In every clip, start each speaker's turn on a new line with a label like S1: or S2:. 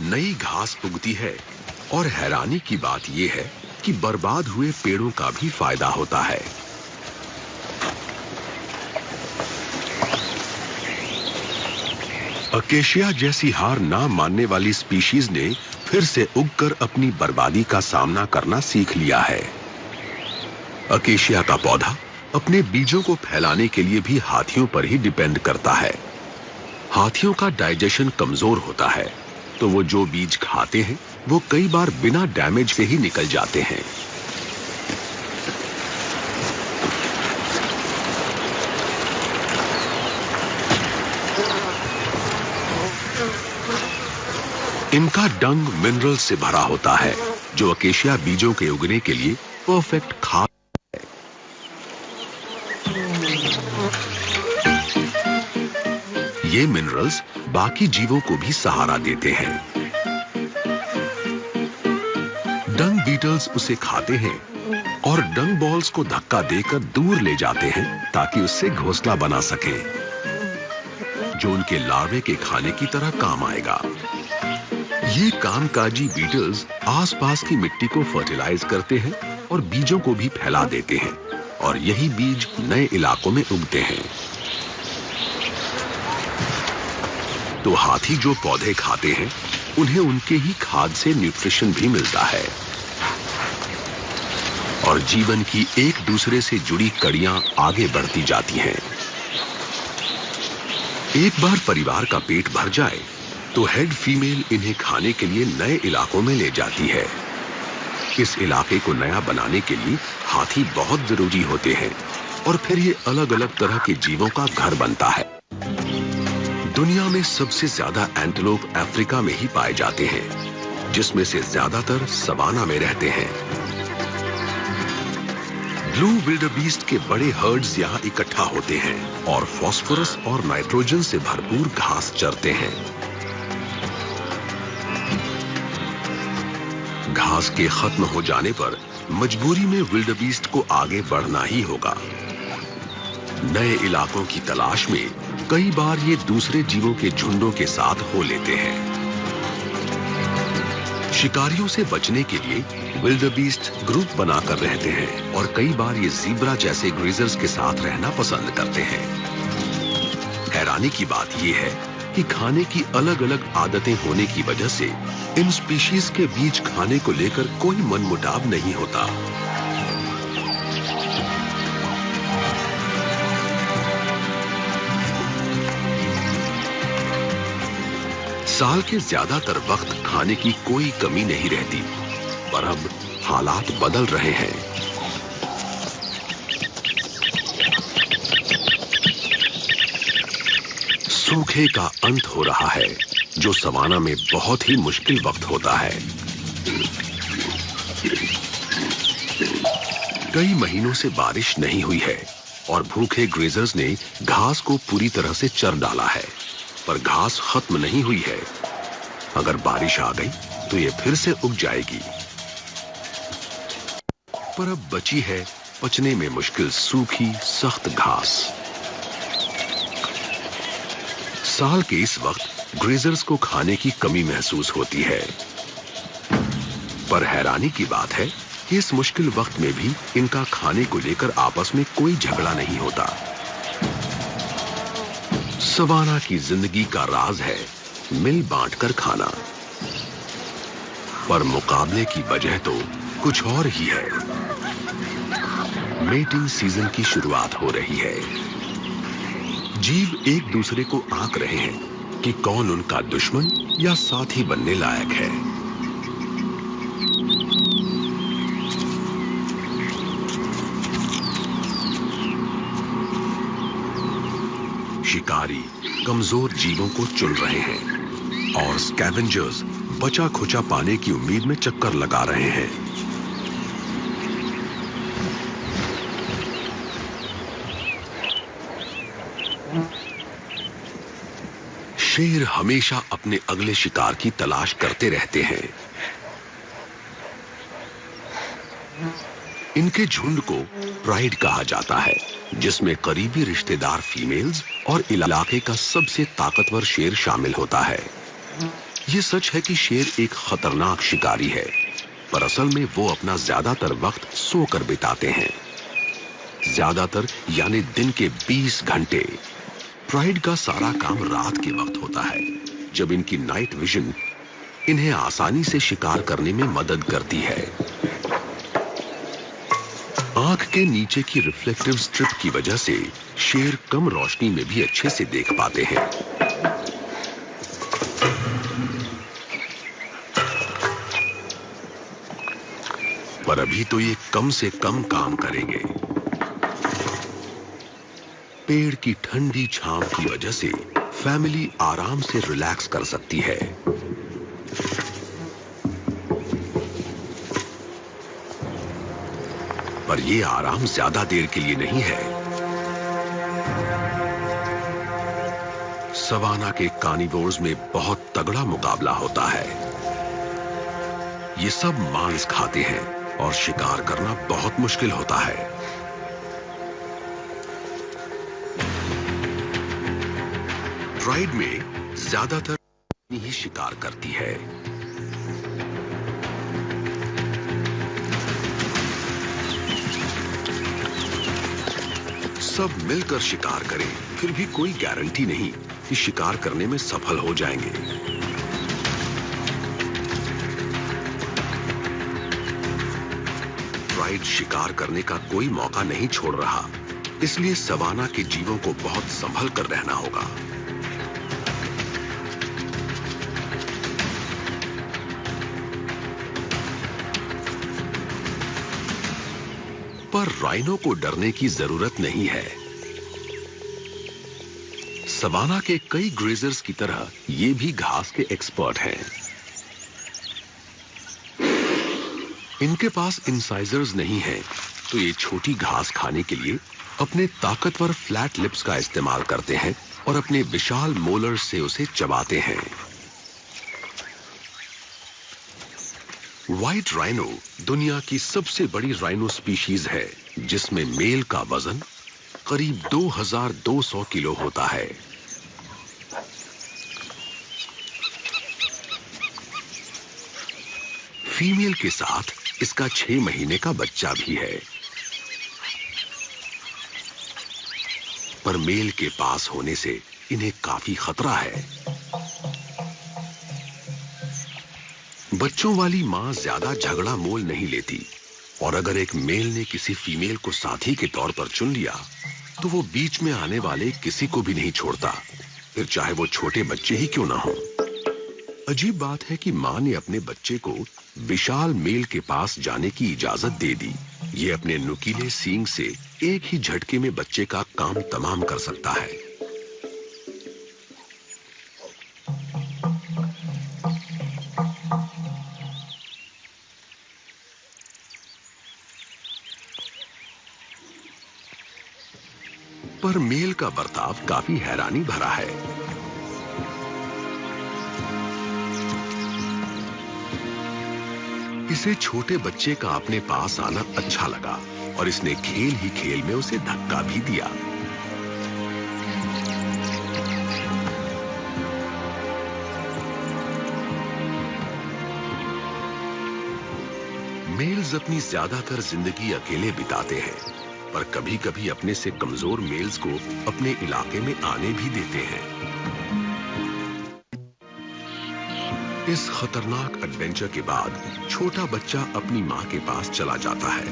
S1: नई घास उगती है और हैरानी की बात यह है कि बर्बाद हुए पेड़ों का भी फायदा होता है। अकेशिया जैसी हार ना मानने वाली स्पीशीज ने फिर से उगकर अपनी बर्बादी का सामना करना सीख लिया है। अकेशिया का पौधा अपने बीजों को फैलाने के लिए भी हाथियों पर ही डिपेंड करता है। हाथियों का डाइजेशन कमजोर होता है, तो वो जो बीज खाते हैं वो कई बार बिना डैमेज के ही निकल जाते हैं। इनका डंग मिनरल से भरा होता है, जो अकेशिया बीजों के उगने के लिए परफेक्ट खाद है। ये मिनरल्स बाकी जीवों को भी सहारा देते हैं। डंग बीटल्स उसे खाते हैं और डंग बॉल्स को धक्का देकर दूर ले जाते हैं ताकि उससे घोंसला बना सकें, जो उनके लार्वे के खाने की तरह काम आएगा। ये कामकाजी बीटल्स आसपास की मिट्टी को फर्टिलाइज करते हैं और बीजों को भी फैला देते हैं, और यही बीज नए इलाकों में उगते हैं। तो हाथी जो पौधे खाते हैं उन्हें उनके ही खाद से न्यूट्रिशन भी मिलता है, और जीवन की एक दूसरे से जुड़ी कड़ियां आगे बढ़ती जाती हैं। एक बार परिवार का पेट भर जाए तो हेड फीमेल इन्हें खाने के लिए नए इलाकों में ले जाती है। इस इलाके को नया बनाने के लिए हाथी बहुत जरूरी होते हैं, और फिर ये अलग अलग तरह के जीवों का घर बनता है। दुनिया में सबसे ज्यादा एंटीलोप अफ्रीका में ही पाए जाते हैं, जिसमें से ज्यादातर सवाना में रहते हैं। ब्लू विल्डरबीस्ट के बड़े हर्ड्स यहाँ इकट्ठा होते हैं और फास्फोरस और नाइट्रोजन से भरपूर घास चरते हैं। घास के खत्म हो जाने पर मजबूरी में विल्डरबीस्ट को आगे बढ़ना ही होगा। नए इलाकों की तलाश में कई बार ये दूसरे जीवों के झुंडों के साथ हो लेते हैं। शिकारियों से बचने के लिए विल्डरबीस्ट ग्रुप बनाकर रहते हैं, और कई बार ये ज़ीब्रा जैसे ग्रेजर्स के साथ रहना पसंद करते हैं। हैरानी की बात यह है कि खाने की अलग अलग आदतें होने की वजह से इन स्पीशीज के बीच खाने को लेकर कोई मनमुटाव नहीं होता। साल के ज्यादातर वक्त खाने की कोई कमी नहीं रहती, पर अब हालात बदल रहे हैं। सूखे का अंत हो रहा है, जो सवाना में बहुत ही मुश्किल वक्त होता है। कई महीनों से बारिश नहीं हुई है और भूखे ग्रेजर्स ने घास को पूरी तरह से चर डाला है, पर घास खत्म नहीं हुई है। अगर बारिश आ गई तो ये फिर से उग जाएगी। पर अब बची है पचने में मुश्किल सूखी सख्त घास। साल के इस वक्त ग्रेजर्स को खाने की कमी महसूस होती है, पर हैरानी की बात है कि इस मुश्किल वक्त में भी इनका खाने को लेकर आपस में कोई झगड़ा नहीं होता। सवाना की जिंदगी का राज है मिल बांटकर खाना, पर मुकाबले की वजह तो कुछ और ही है। मेटिंग सीजन की शुरुआत हो रही है। जीव एक दूसरे को आंक रहे हैं कि कौन उनका दुश्मन या साथी बनने लायक है। शिकारी कमजोर जीवों को चुन रहे हैं, और स्कैवेंजर्स बचा खुचा पाने की उम्मीद में चक्कर लगा रहे हैं। शेर हमेशा अपने अगले शिकार की तलाश करते रहते हैं। इनके झुंड को प्राइड कहा जाता है, जिसमें करीबी रिश्तेदार फीमेल्स और इलाके का सबसे ताकतवर शेर शामिल होता है। ये सच है कि शेर एक खतरनाक शिकारी है, पर असल में वो अपना ज्यादातर वक्त सोकर बिताते हैं। ज्यादातर यानी दिन के 20 घंटे। प्राइड का सारा काम रात के वक्त होता है, जब इनकी नाइट विजन इन्हें आसानी से शिकार करने में मदद करती है। आंख के नीचे की रिफ्लेक्टिव स्ट्रिप की वजह से शेर कम रोशनी में भी अच्छे से देख पाते हैं। पर अभी तो ये कम से कम काम करेंगे। पेड़ की ठंडी छांव की वजह से फैमिली आराम से रिलैक्स कर सकती है। पर ये आराम ज्यादा देर के लिए नहीं है। सवाना के कार्निवोर्स में बहुत तगड़ा मुकाबला होता है। ये सब मांस खाते हैं और शिकार करना बहुत मुश्किल होता है। प्राइड में ज्यादातर ही शिकार करती है। सब मिलकर शिकार करें, फिर भी कोई गारंटी नहीं कि शिकार करने में सफल हो जाएंगे। प्राइड शिकार करने का कोई मौका नहीं छोड़ रहा, इसलिए सवाना के जीवों को बहुत संभल कर रहना होगा। पर राइनो को डरने की जरूरत नहीं है। सवाना के कई ग्रेजर्स की तरह ये भी घास के एक्सपर्ट हैं। इनके पास इंसाइजर्स नहीं है, तो ये छोटी घास खाने के लिए अपने ताकतवर फ्लैट लिप्स का इस्तेमाल करते हैं और अपने विशाल मोलर्स से उसे चबाते हैं। व्हाइट राइनो दुनिया की सबसे बड़ी राइनो स्पीशीज है, जिसमें मेल का वजन करीब 2200 किलो होता है। फीमेल के साथ इसका 6 महीने का बच्चा भी है। पर मेल के पास होने से इन्हें काफी खतरा है। बच्चों वाली मां ज्यादा झगड़ा मोल नहीं लेती, और अगर एक मेल ने किसी फीमेल को साथी के तौर पर चुन लिया, तो वो बीच में आने वाले किसी को भी नहीं छोड़ता, फिर चाहे वो छोटे बच्चे ही क्यों ना हो। अजीब बात है कि मां ने अपने बच्चे को विशाल मेल के पास जाने की इजाजत दे दी। ये अपने नुकीले सींग से एक ही झटके में बच्चे का काम तमाम कर सकता है। पर मेल का बर्ताव काफी हैरानी भरा है। इसे छोटे बच्चे का अपने पास आना अच्छा लगा और इसने खेल ही खेल में उसे धक्का भी दिया। मेल्स अपनी ज्यादातर जिंदगी अकेले बिताते हैं, पर कभी-कभी अपने से कमजोर मेल्स को अपने इलाके में आने भी देते हैं। इस खतरनाक एडवेंचर के बाद छोटा बच्चा अपनी मां के पास चला जाता है।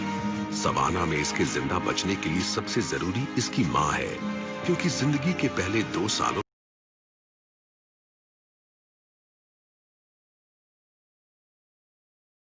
S1: सवाना में इसके जिंदा बचने के लिए सबसे जरूरी इसकी मां है, क्योंकि जिंदगी के पहले 2 सालों